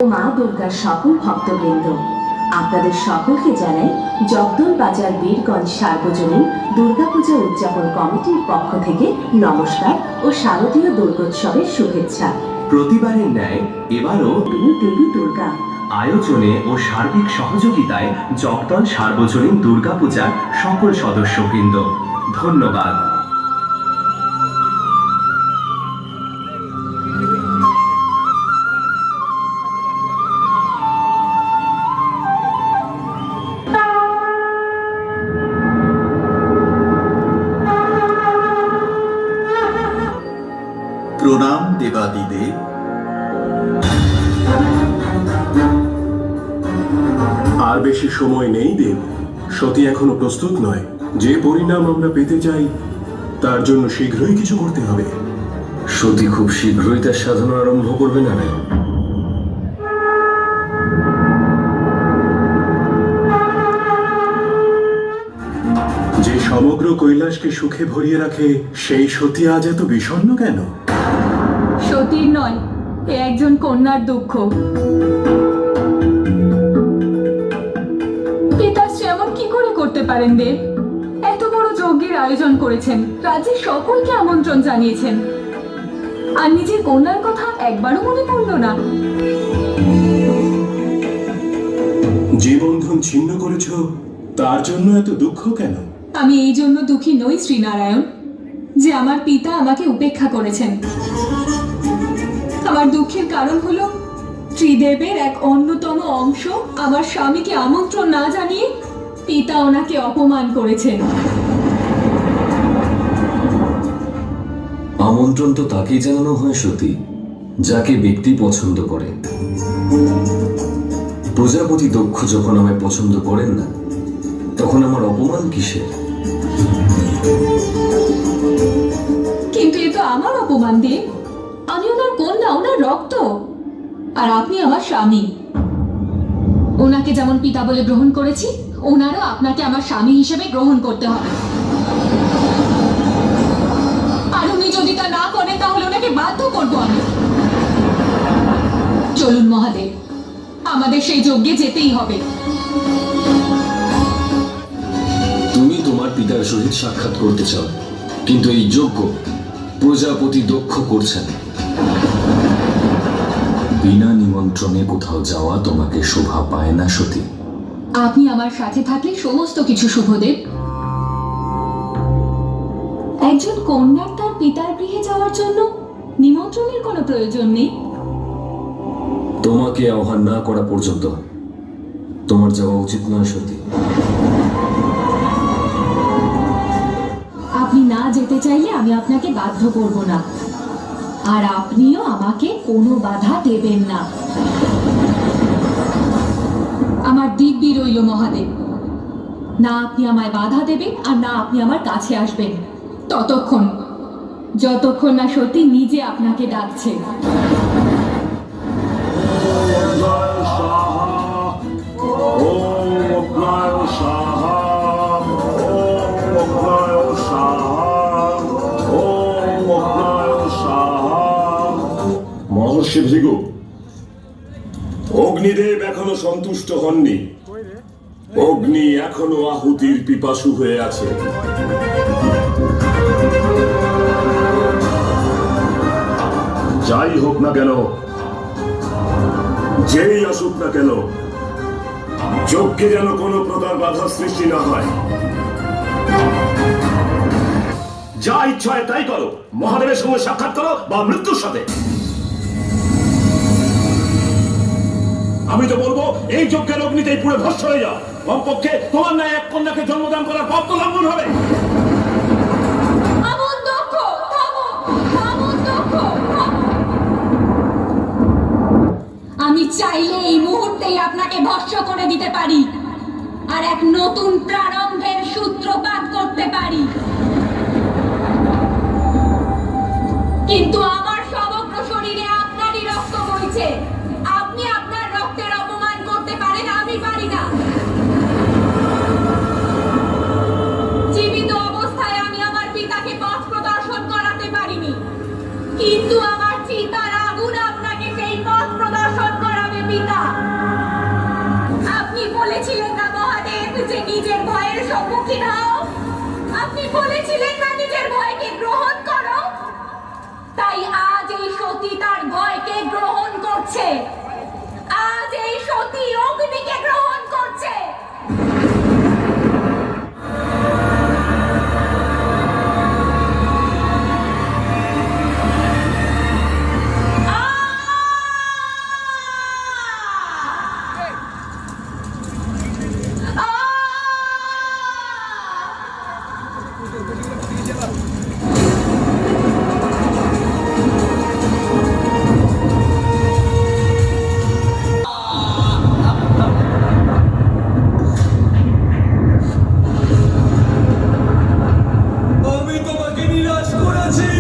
মা দুর্গার সকল ভক্তবৃন্দ, আপনাদের সকলকে জানাই জগদল বাজার বীরগঞ্জ সার্বজনীন দুর্গাপূজা উদযাপন কমিটির পক্ষ থেকে নমস্কার ও শারদীয় দুর্গোৎসবের শুভেচ্ছা। প্রতিবারের ন্যায় এবারও দেবী দুর্গা আয়োজনে ও সার্বিক সহযোগিতায় জগদল সার্বজনীন দুর্গাপূজার সকল সদস্যবৃন্দ ধন্যবাদ। প্রণাম দেবাদিদেব। আর বেশি সময় নেই দেব। সতী এখনো প্রস্তুত নয়। যে পরিণাম আমরা পেতে চাই তার জন্য শীঘ্রই কিছু করতে হবে। সতী খুব শীঘ্রই তার সাধনা আরম্ভ করবে না। যে সমগ্র কৈলাসকে সুখে ভরিয়ে রাখে সেই সতী আজ এত বিষণ্ণ কেন? সতীর নয়, এ একজন কন্যার দুঃখ। পিতাশ্রী এমন কি করে করতে পারেন দেব? এত বড় যজ্ঞের আয়োজন করেছেন, রাজ্যের সকলকে আমন্ত্রণ জানিয়েছেন, আর নিজের কন্যার কথা একবারও মনে পড়ল না। যে বন্ধন ছিন্ন করেছ তার জন্য এত দুঃখ কেন? আমি এই জন্য দুঃখী নই শ্রীনারায়ণ যে আমার পিতা আমাকে উপেক্ষা করেছেন। আমার দুঃখের কারণ হলো ত্রিদেবের এক অন্যতম অংশ আমার স্বামীকে আমন্ত্রণ না জানিয়ে পিতা ওনাকে অপমান করেছেন। আমন্ত্রণ তো তাকেই জানানো হয় সতী, যাকে ব্যক্তি পছন্দ করে। প্রজাপতি দক্ষ যখন আমায় পছন্দ করেন না, তখন আমার অপমান কিসের? কিন্তু এ তো আমার অপমান দেব। আমি ওনার কন্যা, ওনার রক্ত, আর আপনি আমার স্বামী। ওনাকে যেমন পিতা বলে গ্রহণ করেছি, ওনারও আপনাকে আমার স্বামী হিসেবে গ্রহণ করতে হবে। আর উনি যদি তা না করেন তাহলে ওনাকে বাধ্য করবো আমি। চলুন মহাদেব, আমাদের সেই যজ্ঞে যেতেই হবে। তুমি তোমার পিতার সহিত সাক্ষাৎ করতে চাও, কিন্তু এই যজ্ঞ প্রজাপতি দক্ষ করছেন। বিনা নিমন্ত্রণে কোথাও যাওয়া তোমাকে শোভা পায় না সতী। আপনি আমার সাথে থাকলে সমস্ত কিছু শুভদেব। একজন কন্যার তার পিতার গৃহে যাওয়ার জন্য নিমন্ত্রণের কোনো প্রয়োজন নেই। তোমাকে আহ্বান না করা পর্যন্ত তোমার যাওয়া উচিত নয় সতী। আপনি না যেতে চাইলে আমি আপনাকে বাধ্য করব না, আর আপনিও আমাকে কোনো বাধা দেবেন না। আমার দিব্যি রইল মহাদেব, না আপনি আমায় বাধা দেবেন আর না আপনি আমার কাছে আসবেন ততক্ষণ, যতক্ষণ না সত্যি নিজে আপনাকে ডাকছে। মহর্ষি ভৃগু, অগ্নিদেব এখনো সন্তুষ্ট হননি। অগ্নি এখনো আহুতির পিপাসু হয়ে আছে। যাই হোক না কেন, যেই আসুক না কেন, যজ্ঞে যেন কোনো প্রকার বাধা সৃষ্টি না হয়। যা ইচ্ছা হয় তাই করো, মহাদেবের সঙ্গে সাক্ষাৎ করো বা মৃত্যুর সাথে। আমি তো বলবো এই যজ্ঞের অগ্নিতেই পুরো ভস্ম হয়ে যাও। কমপক্ষে তোমার ন্যায় এক কন্যাকে জন্মদান করার পাপ তো লঙ্ঘন হবে। আমি চাইলে এই মুহূর্তেই আপনাকে ভস্ম করে দিতে পারি আর এক নতুন প্রারম্ভের সূত্রপাত করতে পারি, কিন্তু আমার সমগ্র শরীরে আপনারই রক্ত বইছে। আপনি আপনার রক্তের অপমান করতে পারেন, আমি পারি না। জীবিত অবস্থায় আমি আমার পিতাকে পথ প্রদর্শন করাতে পারিনি, কিন্তু আমার চিতার আগুন আপনাকে সেই পথ প্রদর্শন করাবে। পিতা। আপনি বলেছিলেন না মহাদেব যে নিজের ভয়ের সম্মুখীন হও? আপনি বলেছিলেন না নিজের ভয়কে গ্রহণ করো? তাই আজ এই সতী তার ভয়কে গ্রহণ করছে। আজ এই সতী অগ্নিকে গ্রহণ করছে। আমি তোমাকে নিরাশ করেছি,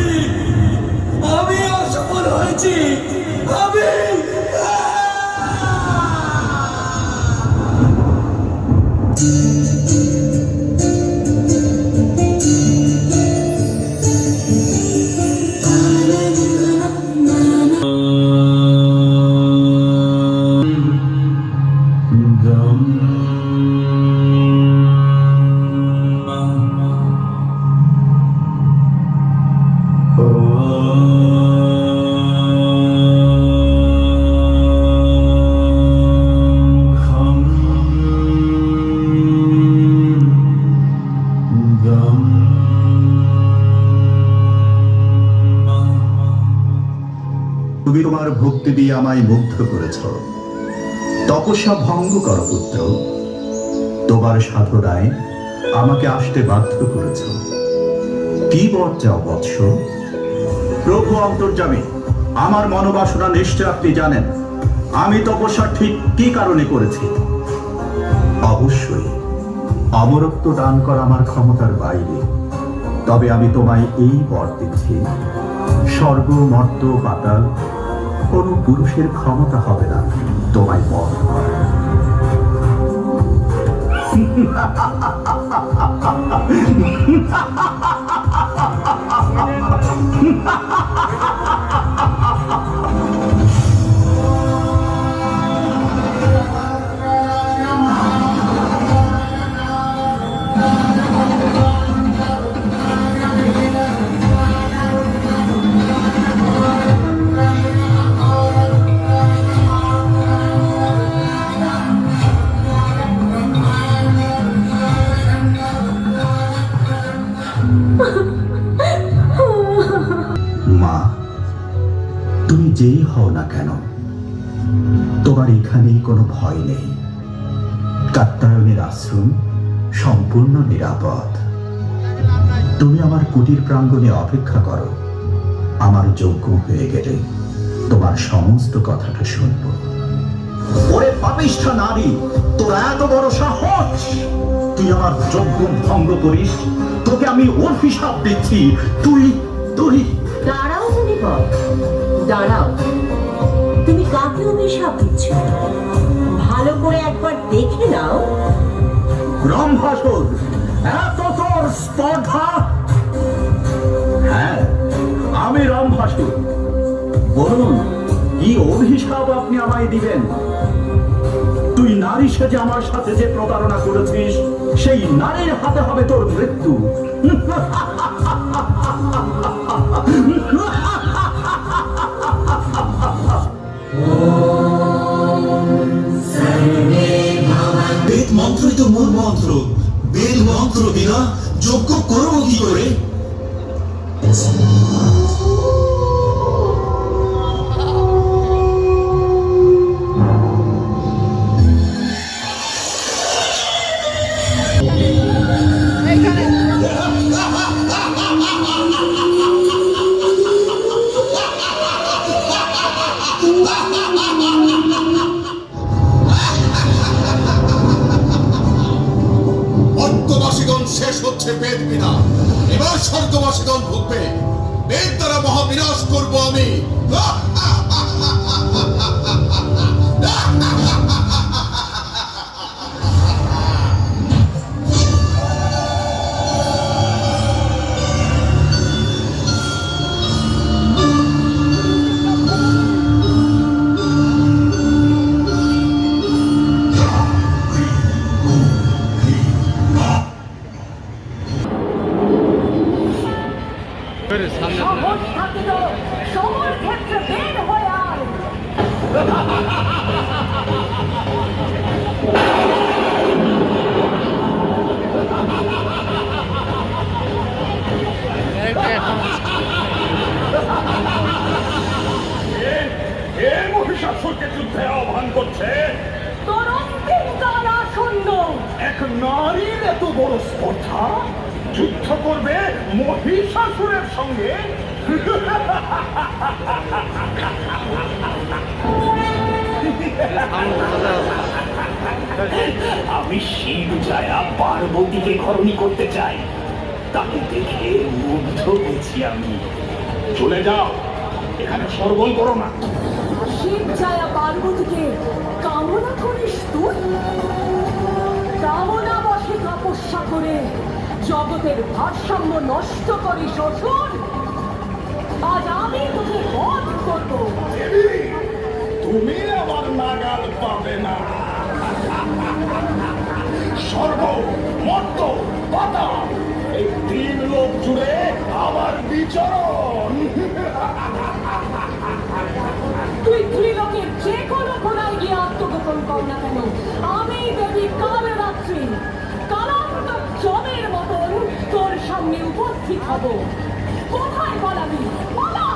আমি অসফল হয়েছি, আমি তুমি তোমার ভক্তি দিয়ে আমায় মুগ্ধ করেছ। তপস্যা ভঙ্গ কর পুত্র, তোমার সাধনায় আমাকে আসতে বাধ্য করেছ। কি বর চাও বৎস? প্রভু অন্তর্যামী, আমার মনোবাসনা নিশ্চয় আপনি জানেন। আমি তপস্যা ঠিক কি কারণে করেছি। অবশ্যই অমরত্ব দান করা আমার ক্ষমতার বাইরে। তবে আমি তোমায় এই বর দিচ্ছি, স্বর্গ মর্ত পাতাল কোন পুরুষের ক্ষমতা হবে না তোমায় বধ করা। মা, তুমি যেই হও না কেন, তোমার এখানেই কোনো ভয় নেই। কাত্যায়নের আশ্রম সম্পূর্ণ নিরাপদ। তুমি আমার কুটির প্রাঙ্গণে অপেক্ষা করো। আমার যোগ্য হয়ে গেলে তোমার সমস্ত কথাটা শুনব। ওরে পাপিষ্ঠা নারী, তোর এত বড় সাহস! তুই আমার যোগ্য ভঙ্গ করিস? তোকে আমি অভিশাপ দিচ্ছি। তুই তুই দাঁড়াও মুনিবর, দাঁড়াও। তুমি কাকে অভিশাপ দিচ্ছ? ভালো করে একবার দেখে নাও। রম্ভাসুর, এত তোর স্পর্ধা! হ্যাঁ, আমি রম্ভাসুর। বলুন, কি অভিশাপ আপনি আমায় দিবেন? তুই নারী সেজে আমার সাথে যে প্রতারণা করেছিস, সেই নারীর হাতে হবে তোর মৃত্যু। বেদ মন্ত্রই তো মূল মন্ত্র। বেদ মন্ত্র বিনা যজ্ঞ করবো কি করে? অর্কবাসীগণ শেষ হচ্ছে বেদ বিনা। এবার স্বর্গবাসীগণ ভুগবে। বেদ দ্বারা মহাবিনাশ করব আমি। কে মহিষাসুরকে যুদ্ধে আহ্বান করছে? তোর অন্তিম কাল আসন্ন। এক নারীর এত বড় স্পর্ধা, যুদ্ধ করবে মহিষাসুরের সঙ্গে? আমি শিব জায়া পার্বতীকে ঘরণী করতে চাই। তাকে দেখে মুগ্ধ হয়েছি আমি। চলে যাও, এখানে সরগোল করো না। শিব ছায়া পার্বতীকে কামনা করিস তুই? কামনা বসে তপস্যা করে জগতের ভারসাম্য নষ্ট করিস অসুর। আজ আমি তোকে বধ করবো। দেবী, তুমি আমার নাগাল পাবে না। স্বর্গ, মর্ত, পাতাল, এই তিন লোক জুড়ে আমার বিচরণ। তুই ত্রিলোকের যে কোনো কোনায় গিয়ে আত্মগোপন কর না কেন, আমি দেবী কালরাত্রি কালান্ত জমের মতন তোর সামনে উপস্থিত হব। কোথায় পালাবি? পালা!